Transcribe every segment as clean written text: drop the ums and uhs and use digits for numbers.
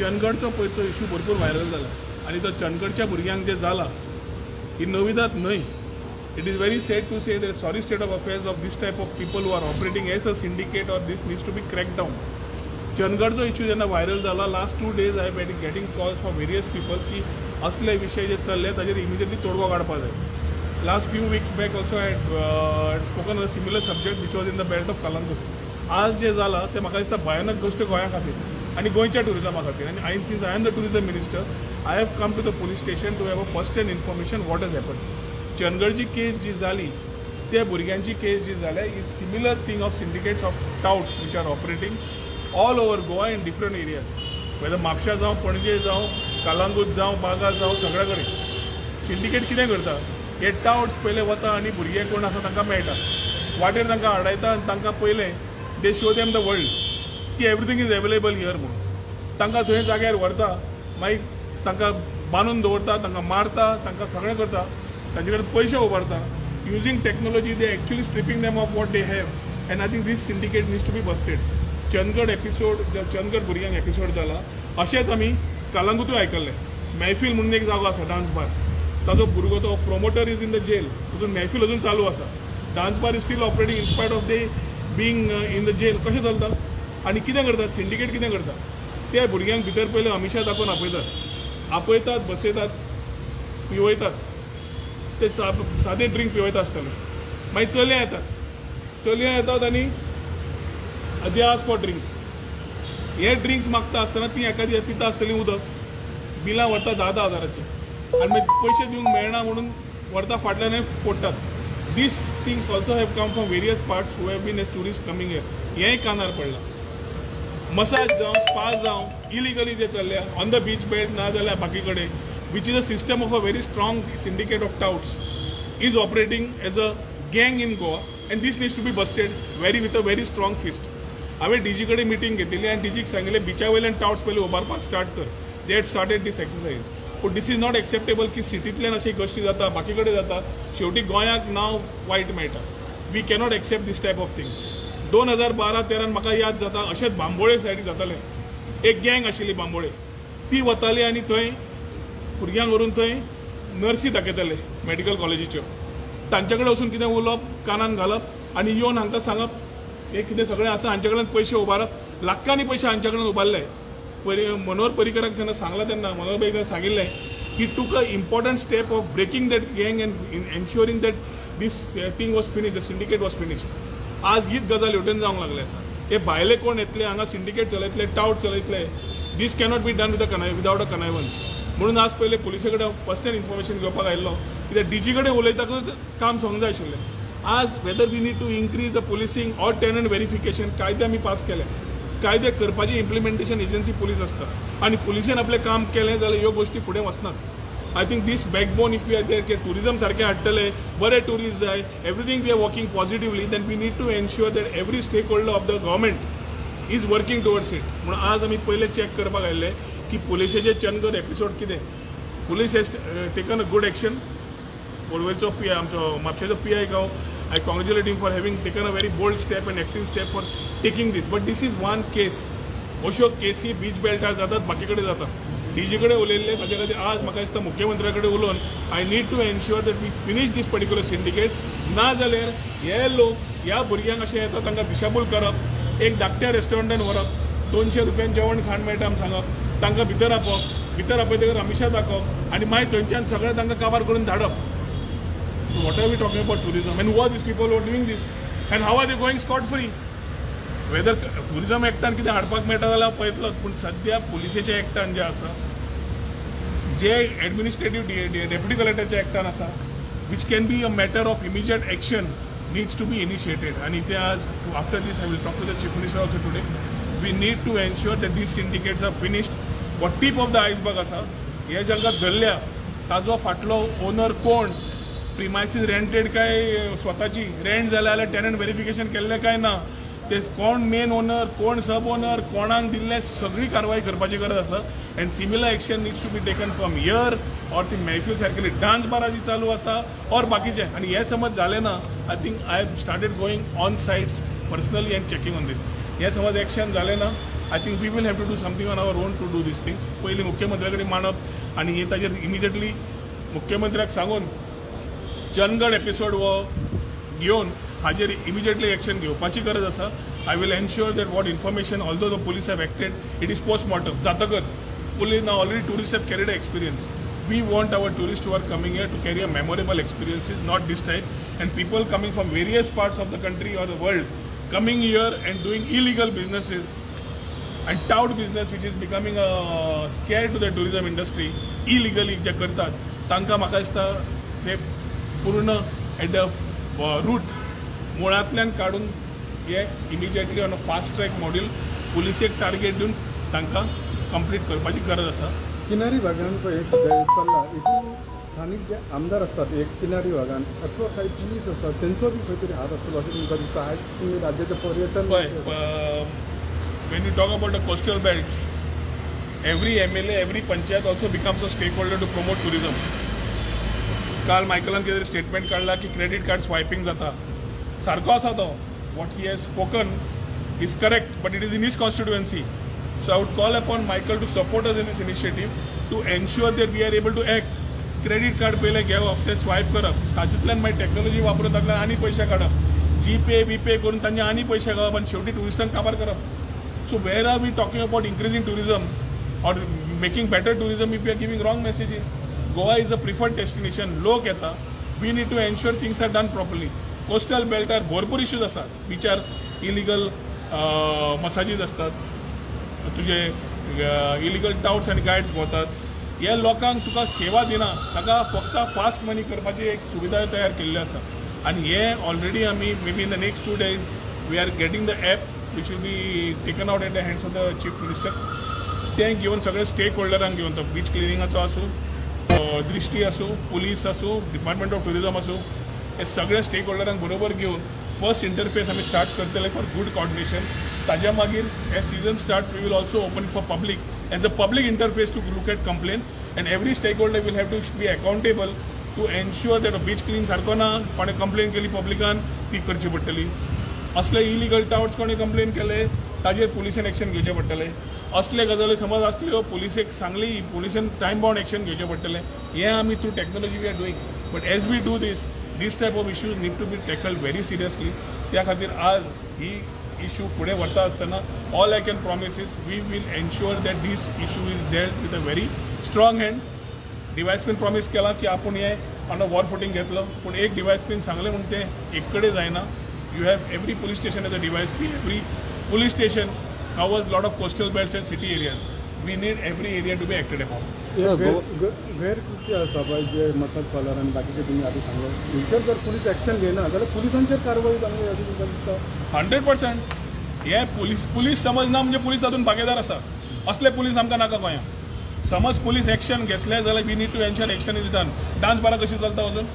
चंदगडचो पयचो issue भरपूर viral जाला आणि तो चंदगडच्या भुरग्यांक जे जाला ही नविदात न्हय. It is very sad to say the sorry state of affairs of this type of people who are operating as a syndicate और this needs to be crack down. चंदगडचो इशू जेन्ना व्हायरल जाला last 2 days I have getting calls from various people की असले विषय जे चल्ले ताजेर इमिजिएटली तोडगो काडपा जाय. Last few weeks back also I had spoken on a similar subject which was in the belt of Kalangut. आज जे जाला ते म्हाका दिसता भयानक गोष्ट गोंया खातीर आनी गोंयच्या टुरिजमा खातीर. आनी I since I am the tourism minister I have come to the police station to have a first hand information what has happen. चंदगडची केस जी जाली त्या भुरग्यांची केस जी जाल्या is similar thing of syndicates of touts which are operating all over Goa in different areas. Whether म्हापशा जावं पणजे जावं कालांगूट जावं बागा जावं सगळ्या कडेन सिंडिकेट कितें करता हे टाउट्स पयले वता आनी भुरगे कोण आसा तांकां मेळटा वाटेर तांकां आडायता आनी तांकां पयले दे शो देम द वर्ल्ड की एवरीथींग इज अवेलेबल हियर म्हणून. तांकां थंय जाग्यार व्हरता मागीर तांकां बांदून दवरता तांकां मारता तांकां सगळें करता तांचे कडेन पयशे उबारता. Using technology they actually stripping them of what they have and I think this syndicate needs to be busted. Chandgad episode Chandgad भुरग्यांक एपिसोड जाला अशेंच आमी कालांगुटूय आयकल्लें. महफील म्हणून एक जागो आसा डान्स बार ताजो भुरगो तो promoter is in the jail अजून महफील अजून चालू आसा. Dance bar is still operating in spite of they being in the jail. कशें चलता आनी कितें करतात सिंडिकेट कितें करता ते भुरग्यांक भितर पयले अमिशा दाखोवन आपयतात बसयतात पिवयतात ते सादें ड्रिंक पिवयता आसतले. मागीर चलयां येतात आनी दे आस्क फॉर ड्रिंक्स. हे ड्रिंक्स मागता आसतना ती एखादी पिता आसतली उदक बिलां व्हरता 10,000 आनी मागीर पयशे दिवंक मेळना म्हणून व्हरता फाटल्यान आनी फोडटात. These things also have come from various parts who have been as tourist coming here. हेंय कानार पडला. मसाज जावं स्पा जावं इलिगली जे चल्ल्या ऑन द बीच बेल्ट ना जाल्यार बाकी कडेन which is a system of a very strong syndicate of touts is operating as a गँग in Goa and this needs to be busted with a very strong fist. हांवें DG कडेन meeting घेतिल्ली आनी डीजीक सांगिल्लें बिचा वयल्यान टाउट्स पयलीं उबारपाक स्टार्ट कर. They had started this exercise. पूण दिस इज नॉट एक्सेप्टेबल की सिटींतल्यान अशी गोश्टी जाता बाकी कडेन जाता शेवटी गोंयाक नांव वायट मेळटा. We cannot accept this type of things. 2012-13 म्हाका याद जाता अशेंच बांबोळे सायडीक जातालें. एक गँग आशिल्ली बांबोळे ती वताली आनी थंय भुरग्यांक व्हरून थंय नर्सी दाखयताले मेडिकल कॉलेजीच्यो. तांचे कडेन वचून कितें उलोवप कानान घालप आनी येवन हांकां सांगप हे कितें सगळें आसा हांचे कडल्यान पयशे उबारप. लाखांनी पयशे हांचे कडल्यान उबारले. मनोहर पर्रीकराक जेन्ना सांगला तेन्ना मनोहर पर्रीकर सांगिल्लें ही took a important step of breaking that गँग and ensuring that this thing was finish the syndicate was finished. आज हीच गजाल हेवटेन जावंक लागले आसा. हे भायले कोण येतले हांगा सिंडिकेट चलयतले टाउट चलयतले this cannot be done without a connivance. म्हणून आज पयले पुलिसे कडेन फर्स्ट हँड इन्फॉर्मेशन घेवपाक आयिल्लो कित्याक डीजी कडेन उलयतकूच काम सोंग जाय आशिल्लें. आज whether we need to increase the policing or tenant verification कायदे आमी पास केले. कायदे करपाची इम्प्लिमेंटेशन एजन्सी पुलीस आसता आनी पुलिसेन आपलें काम केलें जाल्यार ह्यो गोश्टी फुडें वचनात. I think this backbone if we are there tourism सारकें हाडटले बरे टुरिस्ट जाय everything we are working positively then we need to ensure that every stake holder of the government is working towards it. म्हणून आज आमी पयले चॅक करपाक आयिल्ले की पुलिसेचे चंदगड एपिसोड कितें. Police has taken a good action. कोळवेचो पी आमचो म्हापशेचो PI गांव I congratulate him for having taken a very bold step and active step for taking this. But this is one case. अश्यो केसी बीच बेल्टार जातात बाकी कडेन जातात. डीजी कडेन उलयल्ले ताचे खातीर आज म्हाका दिसता मुख्यमंत्र्या कडेन उलोवन I need to ensure that we finish this particular syndicate. ना जाल्यार हे लोक ह्या भुरग्यांक अशें येता तांकां दिशाभूल करप एक धाकट्या रेस्टॉरंटान व्हरप 200 रुपयान जेवण खाण मेळटा म्हण सांगप तांकां भितर आपयतकर अमिशा दाखोवप आनी मागीर थंयच्यान सगळें तांकां काबार करून धाडप. What are we talking about tourism and who are these people who are doing this and how are they going scot free? Whether tourism actan कितें हाडपाक मेळटा जाल्यार पळयतलो पूण सद्या पुलिसेच्या एक्टान जे आसा जे एडमिनिस्ट्रेटिव्ह डेप्युटी कलेक्टरच्या एक्टान आसा which can be a matter of immediate action needs to be initiated and it as after this I will talk to the chief minister also today. We need to ensure that these syndicates are finished. What tip of the iceberg आसा हे जांकां धरल्या ताजो फाटलो owner कोण premises rented काय स्वताची rent जाल्यार टेनंट व्हेरिफिकेशन केल्लें काय ना ते कोण मेन ओनर कोण सब ओनर कोणाक दिल्ले सगळी कारवाई करपाची गरज आसा. And similar action needs to be taken from here or ती महफील सारकेली डान्स बार जी चालू आसा और बाकीचे. आनी हे समज जालें ना I think I have started going on sites personally and checking on this. हे समज एक्शन जालें ना I think we will have to do something on our own to do these things. पयलीं मुख्यमंत्र्या कडेन मांडप आनी हे ताजेर इमिजिएटली मुख्यमंत्र्याक सांगून चंदगड एपिसोड वो घेवन हाजेर इमिजिएटली एक्शन घेवपाची गरज आसा. I will ensure that what information, although the police have acted, it is post-mortem. Jatagar, police now already tourists have carried an experience. We want our tourists who are coming here to carry a memorable experiences, not this type. And people coming from various parts of the country or the world, coming here and doing illegal businesses and tout business, which is becoming a scare to the tourism industry, illegally जे करतात, तांकां म्हाका दिसता ते पूर्ण at the root मुळांतल्यान काडून yes, immediately on a fast track model पुलिसेक target दिवन तांकां कंप्लीट करपाची गरज आसा. किनारी भागान एक चल्ला हितून स्थानिक जे आमदार असतात एक किनारी भागान अथवा काही पुलीस असतात त्यांचो बी खंय तरी हात आसतलो अशें तुमकां दिसता. आयज तुमी राज्याचें पर्यटन when you talk about the coastal belt, every MLA, every panchayat also becomes a stakeholder to promote tourism. काल मायकलान कितें स्टेटमेंट काडला की क्रेडिट कार्ड स्वायपिंग जाता. सारको आसा तो. What he has spoken is correct, but it is in his constituency. So I would call upon Michael to support us in this initiative to ensure that we are able to act. Credit card पयले घेवप ते swipe करप तातूंतल्यान मागीर technology वापरून तातूंतल्यान आनी पयशे काडप जीपे बीपे करून तांचे आनी पयशे घेवप आनी शेवटी टुरिस्टांक काबार करप. So where are we talking about increasing tourism और making better tourism if we are giving wrong messages. Goa is a preferred destination. लोक येता. We need to ensure things are done properly. Coastal बेल्टार भरपूर इश्यूज आसात. बिचार illegal मसाजीस असतात, तुझे illegal touts आनी गायड्स भोंवतात. हे लोकांक तुका सेवा दिना, ताका फक्त फास्ट मनी करपाची एक सुविधा तयार केल्ली आसा. आनी हे ऑलरेडी आमी may be in the next 2 days we are getting the app which will be taken out at the hands of the chief minister. तें घेवन सगळे स्टेक होल्डरांक घेवन तो बीच क्लिनिंगाचो आसूं, दृश्टी आसूं, पुलीस आसूं, डिपार्टमेंट ऑफ टुरिजम आसूं, हे सगळे स्टेक होल्डरांक बरोबर घेवन फर्स्ट इंटरफेस आमी स्टार्ट करतले फॉर गुड कॉर्डिनेशन. ताज्या मागीर as season starts we will also open for public as a public interface to look at complain and every stake holder will have to be accountable to ensure that beach clean सारको ना. कोणें complain केली पब्लिकान ती करची पडटली. असले illegal touts कोणें complain केले ताजेर पुलिसेन एक्शन घेवचें पडटलें. असले गजाली समज आसल्यो पुलिसेक सांगली पुलिसेन टायम बाउंड एक्शन घेवचें पडटलें. हें आमी through technology we are doing. But as we do this type of issues need to be tackled very seriously. त्या खातीर आज ही इशू फुडें व्हरता आसतना all I can promise is we will ensure that this issue is dealt with a very strong hand. DySP promise केला की आपण हे ऑन अ वॉर फुटींग घेतलो, पूण एक डिवायस पिन सांगले म्हणून तें एक कडेन जायना. You have every police station as a DySP. Every police station covers lot of coastal belts and city areas. We need every area to be acted upon. गैर कृती आसा पळय जे मसाज पार्लर आनी बाकीचे तुमी आतां सांगले थंयचेर जर पुलीस एक्शन घेयना जाल्यार पुलिसांचेर कारवाई जावंक अशें तुमकां दिसता? 100%. हे पुलीस समज ना म्हणजे पुलीस तातूंत भागीदार आसा. असले पुलीस आमकां नाका गोंयांत. समज पुलीस एक्शन घेतले जाल्यार we need to ensure action is done. Dance बारा कशी चलता अजून?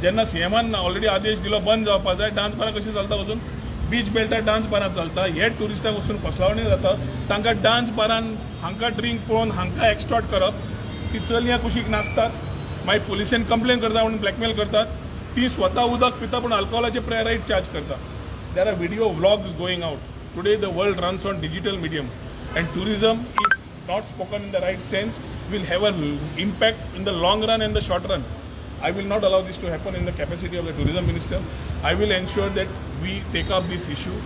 जेन्ना सीएमान ऑलरेडी आदेश दिलो बंद जावपा जाय, डान्स बारा कशी चलता अजून? बीच बेल्टार डान्स बारां चलता. हे टुरिस्टांक वचून फसलावणी जाता. तांकां डान्स बारान हांकां ड्रिंक पळोवन हांकां एक्सटॉर्ट करप. ती चलयां कुशीक नाचतात, मागीर पुलिसेन कंप्लेन करता म्हणून ब्लॅकमेल करतात. ती स्वता उदक पिता पूण अल्कोहोलाचे प्रायरायट चार्ज करता. There are video vlogs going out. Today the world runs on digital medium and tourism if not spoken in the right sense will have an impact in the long run and the short run. I will not allow this to happen in the capacity of the tourism minister. I will ensure that we take up this issue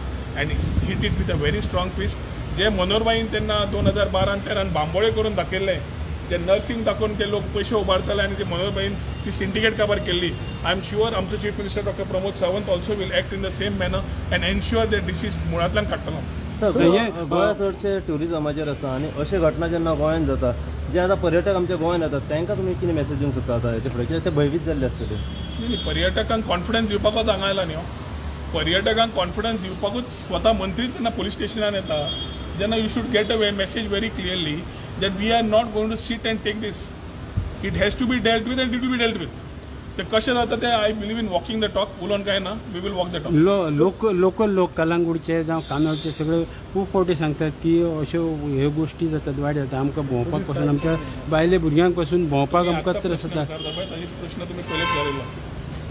and hit it with a very strong fist. जे मनोहरबाईन त्यांना 2012-13 बांबोळे करून दाखयले, जे nursing दाखोवन ते लोक पयशे उबारताले आनी ते मनोहरबाईन ती सिंडिकेट काबार केल्ली. आय एम शुअर आमचो chief minister doctor Pramod Sawant also will act in the same manner and ensure that this is मुळांतल्यान काडटलो. सर गोंया चडशे ट्युरिजमाचेर आसा आनी अशे घटना जेन्ना गोंयांत जाता जे आतां पर्यटक आमच्या गोंयांत येतात तांकां तुमी कितें मेसेज दिवंक सोदता आतां हेचे फुडें? कित्याक ते भयभीत जाल्ले आसतले. पर्यटकांक कॉन्फिडन्स दिवपाकूच हांगा आयला न्ही. पर्यटकांक कॉन्फिडन्स दिवपाकूच स्वता मंत्री जेन्ना पुलीस स्टेशनान येता, जेन्ना you should get a message very clearly that we are not going to sit and take this. It has to be dealt with and it will be dealt with. ते कशें जाता ते I believe in walking the talk. उलोवन काय ना, we will walk the talk. Local लोक कलांगूटचे जावं कानोडचे सगळे खूब फावटी सांगतात की अश्यो ह्यो गोश्टी जातात, वायट जाता. आमकां भोंवपाक पासून आमच्या बायले भुरग्यांक पासून भोंवपाक आमकां त्रास जाता. ताजे प्रश्न तुमी पयलेच घालिल्लो.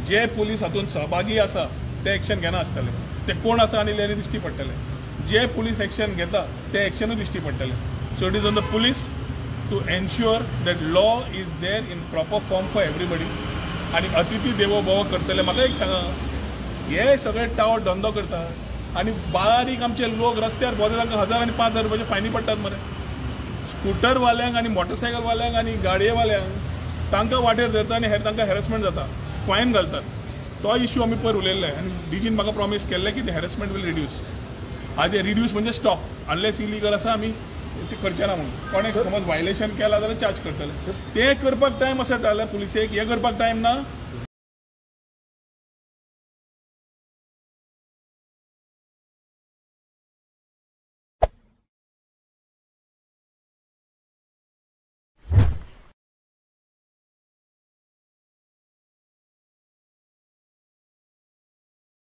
जे पुलीस हातूंत सहभागी आसा ते एक्शन घेना आसतले. ते कोण आसा आनी लेरी दिश्टी पडटले. जे पुलीस एक्शन घेता ते एक्शनूच दिश्टी पडटले. So it is on the police to ensure that law is there in proper form for everybody. आणि अतिथी देवो भव करतले. म्हाका एक सांगा, हे सगळे टावर धंदो करतात आणि बारीक आमचे लोक रस्त्यार भोंवता तांकां 1000 आणि 5000 रुपयाचे फायनी पडटात मरे. स्कूटरवाल्यांक आणि मोटरसायकलवाल्यांक आणि गाडयेवाल्यांक तांकां वाटेर धरता आणि तांकां हॅरेसमेंट जाता, फायन घालतात. तो इश्यू आमी पयर उलयल्ले आनी डीजीन म्हाका प्रॉमीस केल्लें की ते हॅरेसमेंट विल रिड्यूस. हाजे रिड्यूस म्हणजे स्टॉप. अनलेस इलिगल आसा आमी ते करचे ना म्हणून. कोणें समज वायलेशन केला जाल्यार चार्ज करतले. ते करपाक टायम आसा जाल्यार पुलिसेक हे करपाक टायम ना.